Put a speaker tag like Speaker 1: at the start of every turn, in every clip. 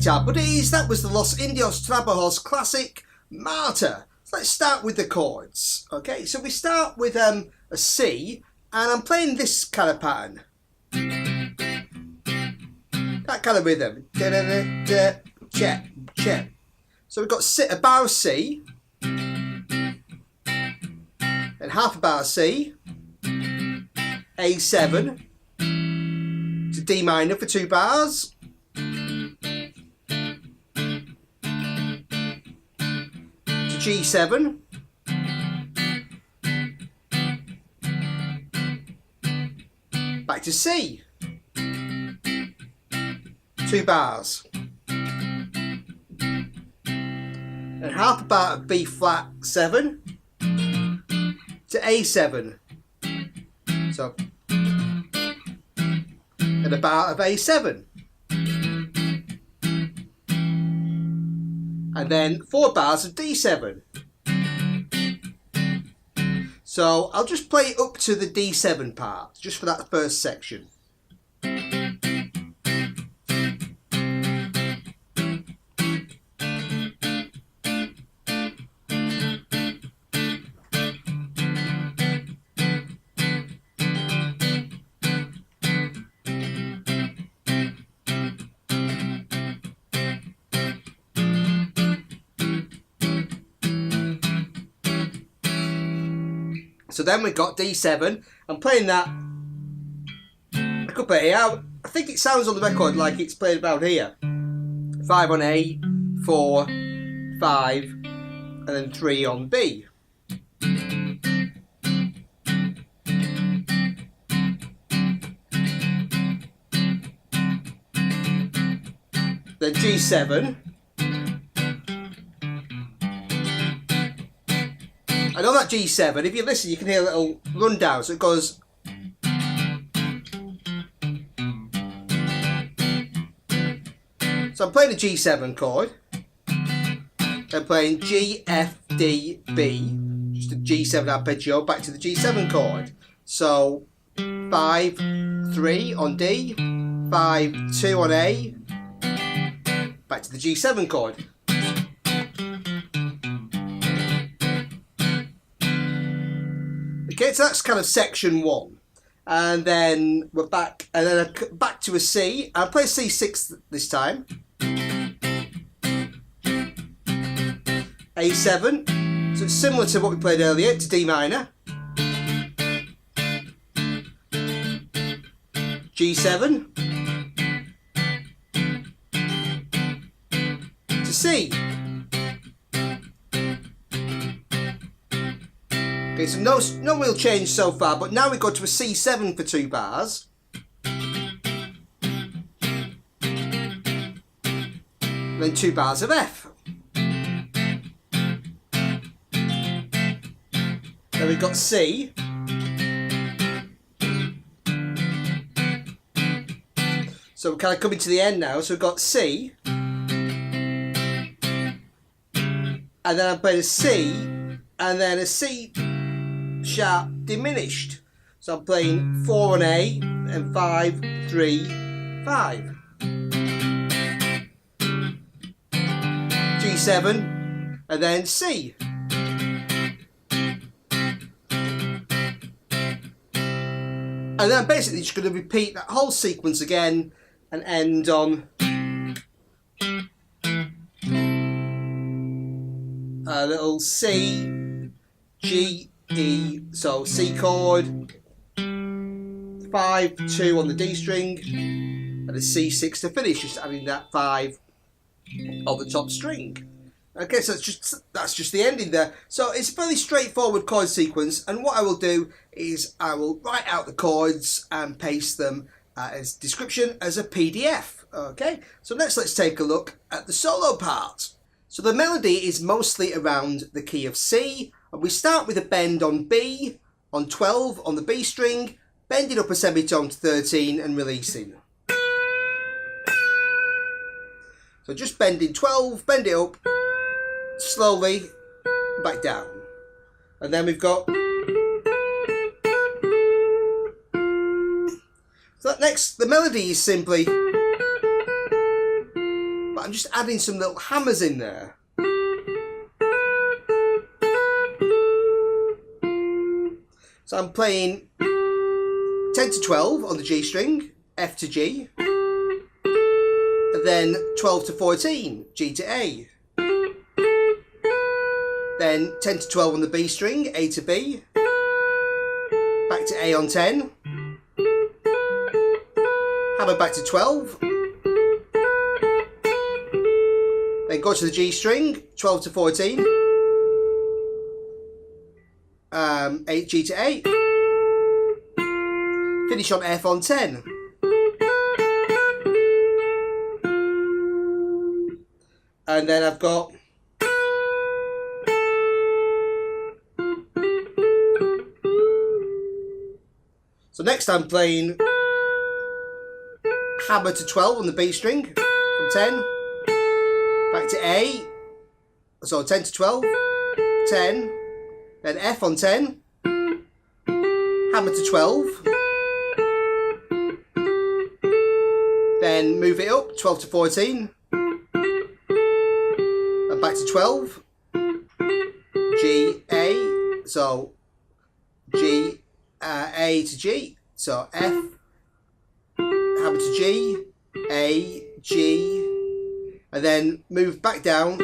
Speaker 1: guitar buddies, that was the Los Indios Tabajaras classic Marta. So let's start with the chords. Okay, so we start with a C, and I'm playing this kind of pattern. That kind of rhythm. Da, da, da, da, check, check. So we've got a bar of C, and half a bar of C, A7, to D minor for 2 bars, to G7, back to C, 2 bars, and half a bar of B flat 7 to A7, so and a bar of A7, and then 4 bars of D7. So I'll just play up to the D7 part, just for that first section. So then we've got D7. I'm playing that. I could play it out. I think it sounds on the record like it's played about here. 5 on A, 4, 5, and then 3 on B. Then G7. And on that G7, if you listen, you can hear a little rundown. So it goes. So I'm playing a G7 chord. I'm playing G, F, D, B. Just a G7 arpeggio back to the G7 chord. So 5, 3 on D, 5, 2 on A, back to the G7 chord. Okay, so that's kind of section 1, and then we're back, and then back to a C. I'll play C6 this time. A7, so it's similar to what we played earlier, to D minor. G7 to C. Okay, so no real change so far, but now we go to a C7 for 2 bars. Then 2 bars of F. Then we've got C. So we're kind of coming to the end now, so we've got C. And then I'm playing a C, and then a C sharp diminished. So I'm playing 4 on A and 5, 3, 5. G7 and then C. And then I'm basically just going to repeat that whole sequence again and end on a little C, G, E, so C chord, 5, 2 on the D string, and a C6 to finish, just adding that 5 on the top string. Okay, so that's just the ending there. So it's a fairly straightforward chord sequence, and what I will do is I will write out the chords and paste them as description as a PDF. Okay, so next let's take a look at the solo part. So the melody is mostly around the key of C, and we start with a bend on B, on 12 on the B string, bending up a semitone to 13 and releasing. So just bending 12, bend it up, slowly, back down. And then we've got... So that next, the melody is simply... But but I'm just adding some little hammers in there. So I'm playing 10 to 12 on the G string, F to G, and then 12 to 14, G to A. Then 10 to 12 on the B string, A to B, back to A on 10, hammer back to 12, then go to the G string, 12 to 14, 8 G to A, finish on F on 10. And then I've got so next I'm playing hammer to 12 on the B string from 10, back to A, so 10 to 12, 10, then F on 10, hammer to 12, then move it up 12 to 14, and back to 12, G, A, so G, A to G, so F, hammer to G, A, G, and then move back down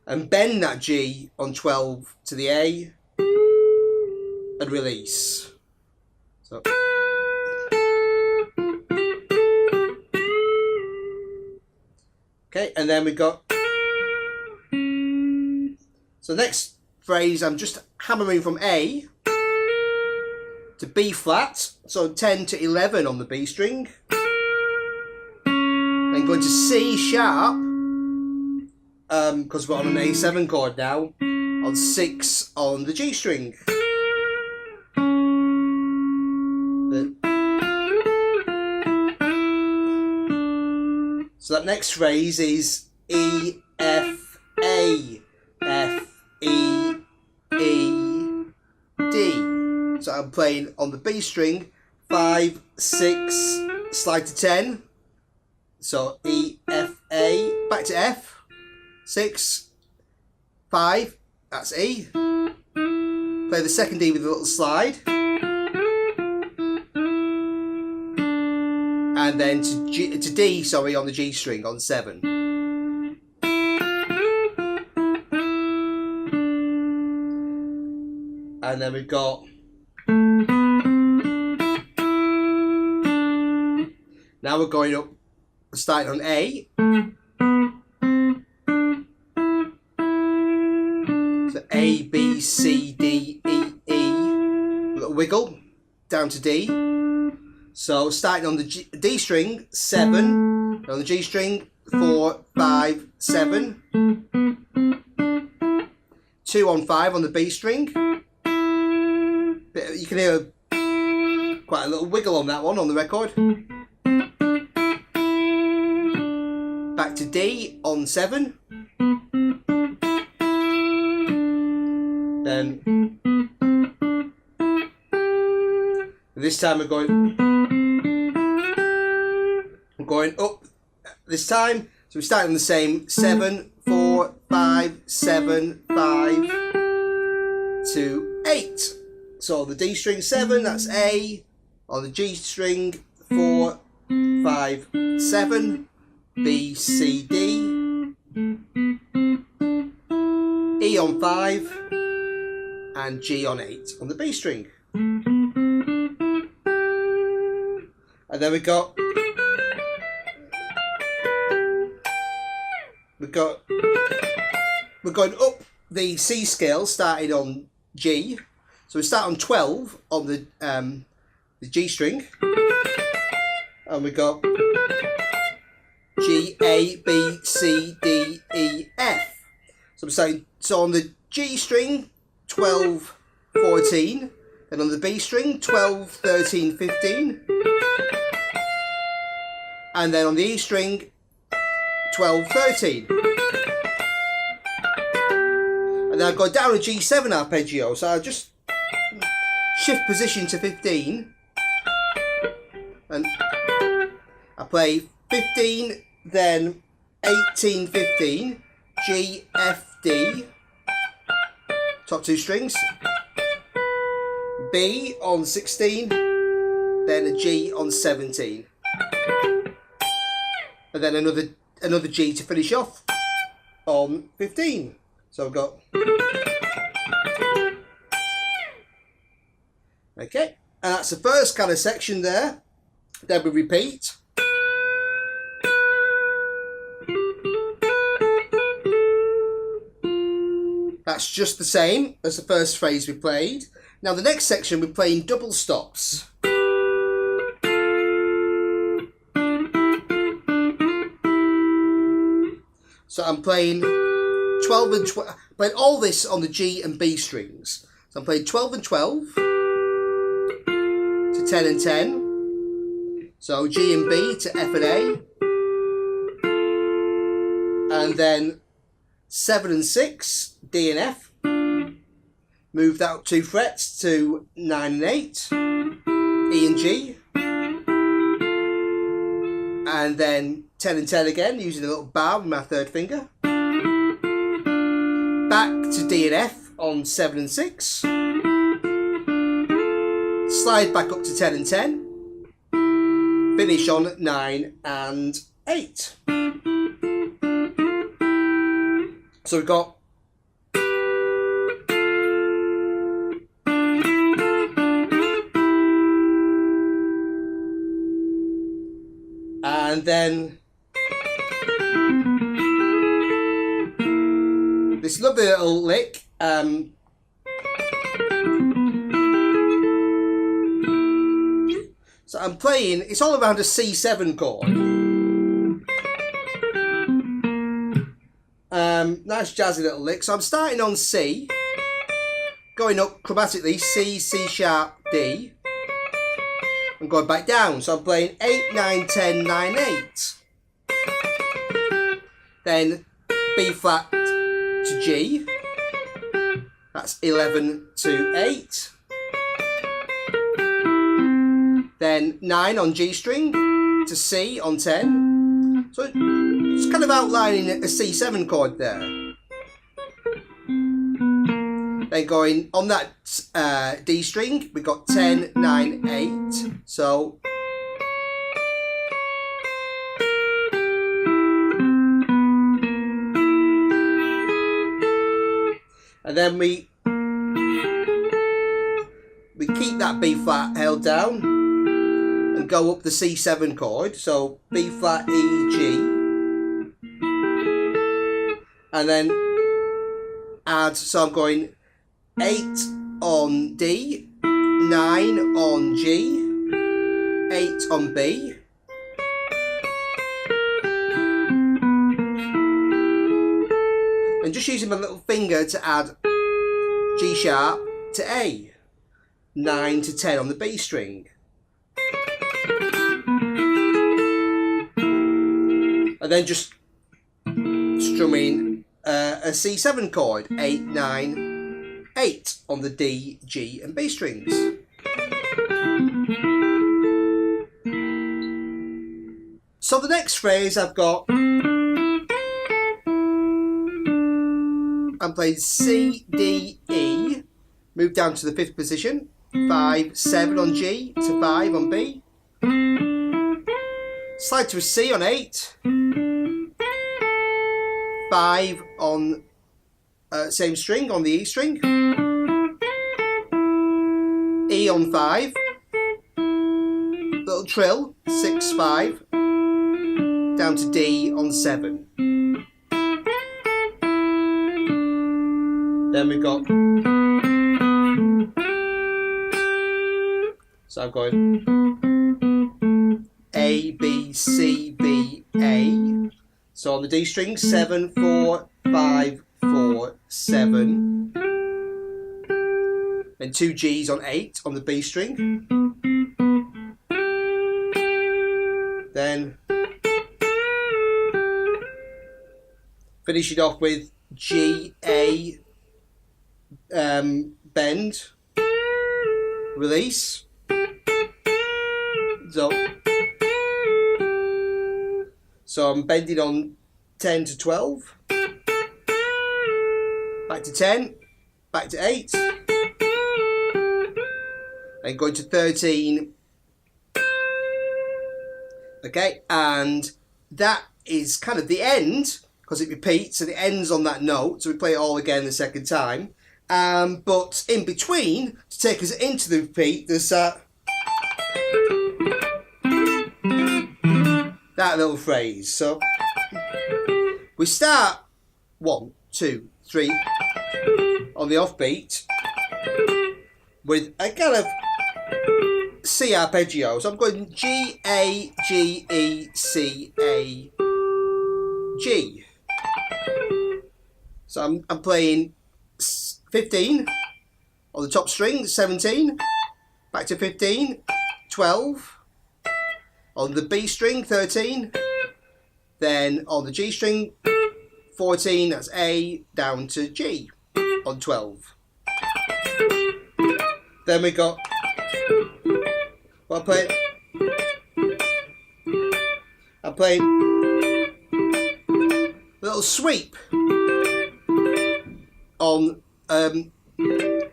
Speaker 1: and bend that G on 12 to the A and release. So okay, and then we got so next phrase I'm just hammering from A to B flat, so 10 to 11 on the B string, then going to C sharp, because we're on an A7 chord now, on 6 on the G string. So that next phrase is E, F, A, F, E, E, D. So I'm playing on the B string, 5, 6, slide to 10. So E, F, A, back to F, 6, 5, that's E. Play the second E with a little slide. And then to D, sorry, on the G string on 7. And then we've got now we're going up, starting on A. So A, B, C, D, E, E. A little wiggle down to D. So starting on the D string, 7. On the G string, 4, 5, 7. 2 on 5 on the B string. You can hear quite a little wiggle on that one on the record. Back to D on 7. Then this time we're going up this time. So we start on the same 7, 4, 5, 7, 5 to 8. So the D string 7, that's A. On the G string 4, 5, 7, B, C, D, E on 5, and G on 8 on the B string. And then we're going up the C scale, starting on G. So we start on 12 on the G string, and we go G, A, B, C, D, E, F. So I'm saying, so on the G string, 12, 14, then on the B string, 12, 13, 15, and then on the E string, 12, 13. And then I go down a G7 arpeggio, so I just shift position to 15, and I play 15, then 18, 15, G, F, D, top two strings, B on 16, then a G on 17, and then another G to finish off on 15. So I've got, okay, and that's the first kind of section there. Then we repeat. That's just the same as the first phrase we played. Now the next section we're playing double stops. So I'm playing 12 and 12, playing all this on the G and B strings. So I'm playing 12 and 12 to 10 and 10. So G and B to F and A. And then 7 and 6, D and F. Move that up 2 frets to 9 and 8, E and G. And then 10 and 10 again, using a little bow with my third finger. Back to D and F on 7 and 6. Slide back up to 10 and 10. Finish on 9 and 8. So we've got and then this lovely little lick. So I'm playing, it's all around a C7 chord. Nice jazzy little lick. So I'm starting on C, going up chromatically, C, C sharp, D, and going back down. So I'm playing 8, 9, 10, 9, 8. Then B flat to G. That's 11 to 8. Then 9 on G string to C on 10. So it's kind of outlining a C7 chord there. Then going on that D string, we got 10, 9, 8. So and then we keep that B flat held down and go up the C7 chord. So B flat, E, G, and then add. So I'm going 8 on D, 9 on G, 8 on B, and just using my little finger to add G sharp to A, 9 to 10 on the B string, and then just strumming a C7 chord, 8, 9, 8 on the D, G and B strings. So the next phrase I've got, I'm playing C, D, E, move down to the 5th position, 5, 7 on G to 5 on B, slide to a C on 8, 5 on same string on the E string, E on 5, little trill, 6, 5, down to D on 7. Then we've got, so I'm going A, B, C, B, A. So on the D string, 7, 4, 5, 4, 7. Then 2 G's on 8 on the B string. Then finish it off with G, A, bend, release. So I'm bending on 10 to 12, back to 10, back to 8, then going to 13. Okay, and that is kind of the end, because it repeats and it ends on that note, so we play it all again the second time. But in between, to take us into the repeat, there's that little phrase. So we start 1, 2, 3 on the offbeat with a kind of C arpeggio. So I'm going G, A, G, E, C, A, G. So I'm playing 15 on the top string, 17, back to 15, 12, on the B string, 13, then on the G string, 14, that's A, down to G on 12. Then we got, well, I'm playing a little sweep on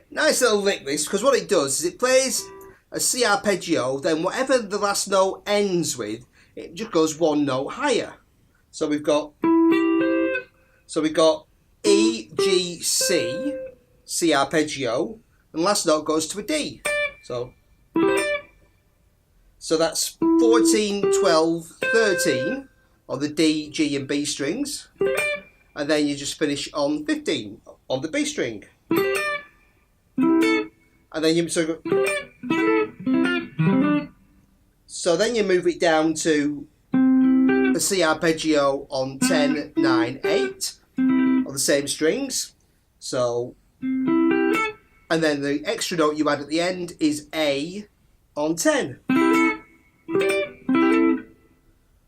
Speaker 1: nice little lick this, because what it does is it plays a C arpeggio, then whatever the last note ends with, it just goes one note higher. So we've got E, G, C, C arpeggio, and last note goes to a D. So that's 14, 12, 13 on the D, G and B strings, and then you just finish on 15 on the B string. And then so then you move it down to the C arpeggio on 10, 9, 8 on the same strings. So, and then the extra note you add at the end is A on 10.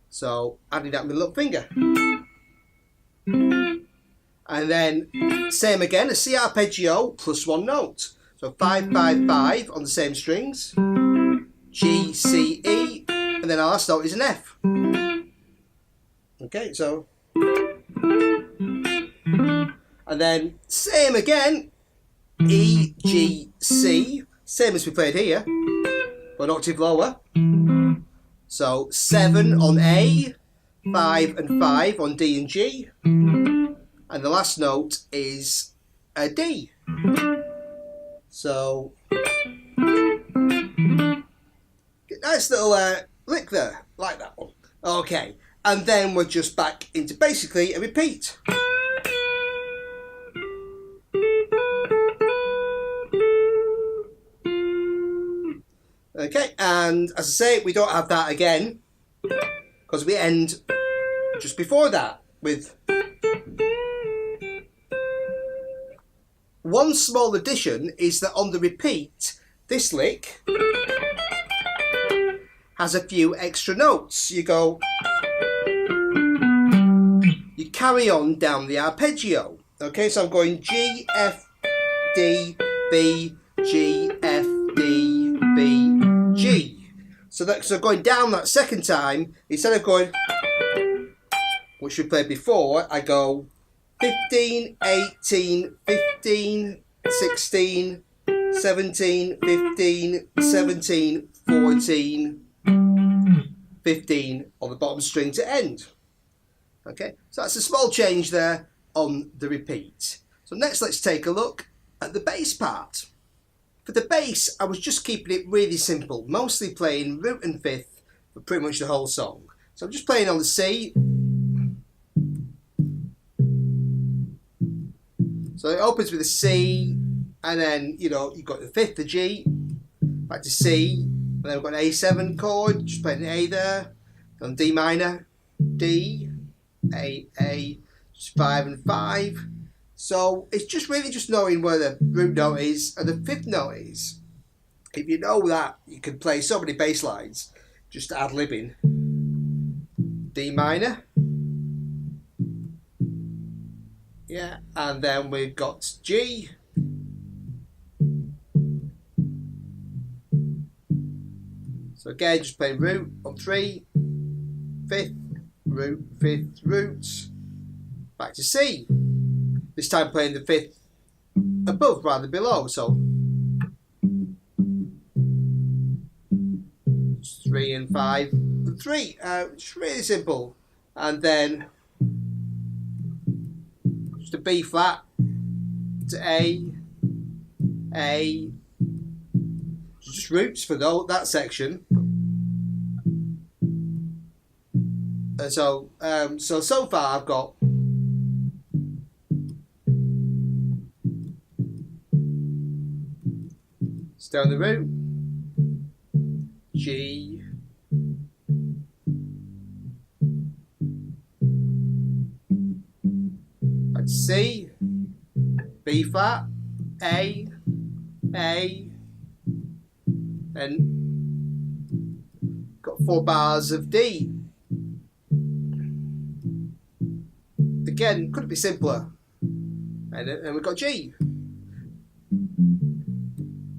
Speaker 1: So adding that with a little finger. And then same again, a C arpeggio plus one note. So 5, 5, 5 on the same strings. G, C, E, and then our last note is an F. Okay, so, and then same again, E, G, C, same as we played here, but an octave lower. So 7 on A, 5 and 5 on D and G, and the last note is a D. So nice little lick there, like that one. Okay, and then we're just back into basically a repeat. Okay, and as I say, we don't have that again because we end just before that with one small addition is that on the repeat, this lick has a few extra notes. You carry on down the arpeggio. Okay, so I'm going G, F, D, B, G, F, D, B, G. So going down that second time, instead of going, which we played before, I go 15, 18, 15, 16, 17, 15, 17, 14, 15 on the bottom string to end. Okay, so that's a small change there on the repeat. So next let's take a look at the bass part. For the bass, I was just keeping it really simple, mostly playing root and fifth for pretty much the whole song. So I'm just playing on the C. So it opens with a C, and then, you know, you've got the fifth, the G, back to C, and then we've got an A7 chord, just playing an A there, on D minor, D, A, just 5 and 5. So it's just really just knowing where the root note is and the fifth note is. If you know that, you can play so many bass lines, just ad-libbing. D minor. Yeah, and then we've got G. So again, just playing root on 3, fifth, root, fifth root, back to C. This time playing the fifth above rather than below, so 3 and 5 and 3. It's really simple. And then just a B flat to A, just roots for that section. And so far I've got down the root, G, and C, B flat, A, and got 4 bars of D. Again, couldn't be simpler. And we've got G.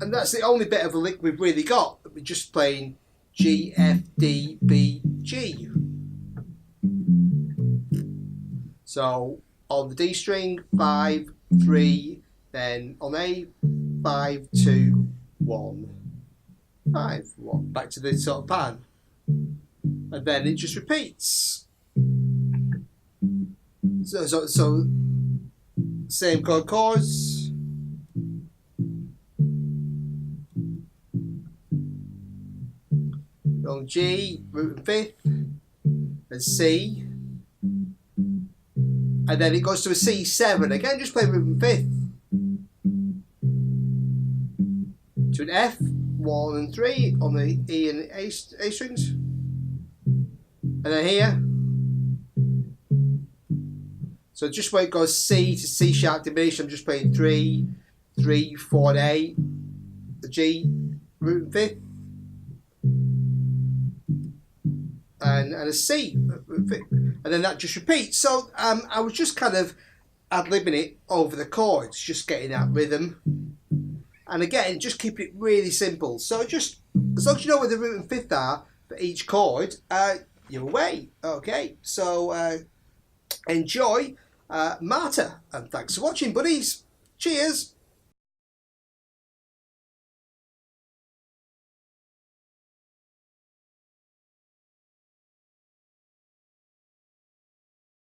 Speaker 1: And that's the only bit of a lick we've really got. We're just playing G, F, D, B, G. So on the D string, 5, 3, then on A, 5, 2, 1, 5, 1. Back to the sort of pan. And then it just repeats. So same chords. On G, root and fifth, and C, and then it goes to a C7 again. Just play root and fifth to an F, 1 and 3 on the E and A strings, and then here. So just where it goes C to C sharp diminished, I'm just playing 3, 3, 4 and A, the G, root and fifth. And a C, and then that just repeats. So I was just kind of ad-libbing it over the chords, just getting that rhythm. And again, just keep it really simple. So just, as long as you know where the root and fifth are for each chord, you're away. Okay, so enjoy Marta, and thanks for watching, buddies. Cheers.